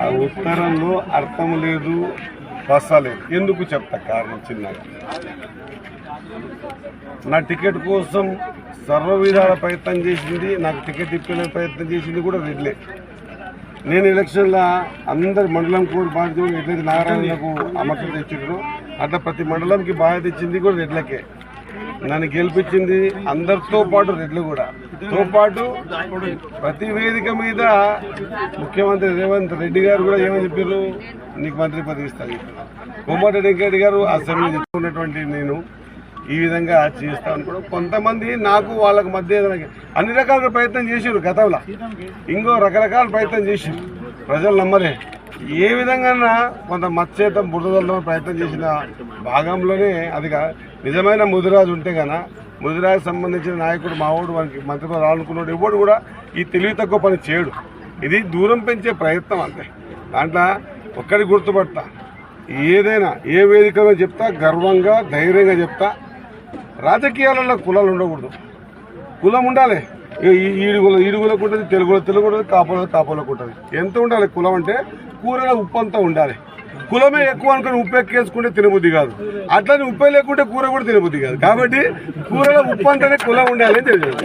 ఆ ఉత్తరంలో అర్థం లేదు, బస్సలేదు. ఎందుకు చెప్తా కారణం చిన్నగా. నా టికెట్ కోసం సర్వ విధాల ప్రయత్నం చేసింది, నాకు టికెట్ ఇప్పే ప్రయత్నం చేసింది కూడా రెడ్లే. నేను ఎలక్షన్లో అందరి మండలం కూడా బాధ్యత ఎట్లయితే నారాయణకు అమ్మకం తెచ్చిండ్రో అట్లా ప్రతి మండలంకి బాధ్యత ఇచ్చింది కూడా రెడ్లకే. నన్ను గెలిపించింది అందరితో పాటు రెడ్లు కూడా తో పాటు ప్రతి వేదిక మీద ముఖ్యమంత్రి రేవంత్ రెడ్డి గారు కూడా ఏమని చెప్పారు, నీకు మంత్రి పదవి ఇస్తాను. కోమటిరెడ్డి వెంకరెడ్డి గారు అసెంబ్లీ చెప్పుకున్నటువంటి నేను ఈ విధంగా చేస్తాను కూడా కొంతమంది నాకు వాళ్ళకి మధ్య అన్ని రకాల ప్రయత్నం చేసారు గతంలో, ఇంకో రకరకాల ప్రయత్నం చేసారు. ప్రజలు నమ్మలే. ఏ విధంగా కొంత మత్స్యేతం బురదల్లో ప్రయత్నం చేసిన భాగంలోనే అది నిజమైన ముదిరాజు ఉంటే కన్నా ముదిరాజు సంబంధించిన నాయకుడు మావాడు వానికి మంత్రి పదవి రావాలనుకున్నాడు. ఎవడు కూడా ఈ తెలివి తక్కువ పని చేయడు. ఇది దూరం పెంచే ప్రయత్నం అంతే. దాంట్లో ఒక్కడి గుర్తుపడతా, ఏదైనా ఏ వేదికలో చెప్తా, గర్వంగా ధైర్యంగా చెప్తా, రాజకీయాలలో కులాలు ఉండకూడదు. కులం ఉండాలి. ఈడుగులకు ఉంటుంది, తెలుగులకు ఉంటుంది, కాపులకు ఉంటుంది. ఎంత ఉండాలి కులం అంటే కూరలో ఉప్పు అంతా ఉండాలి. కులమే ఎక్కువ అనుకుని ఉప్పు ఎక్కేసుకుంటే తినబుద్ధి కాదు, అట్లని ఉప్పే లేకుంటే కూర కూడా తినబుద్ధి కాదు. కాబట్టి కూరలో ఉప్పు అంటేనే కులం ఉండాలి అని తెలియదు.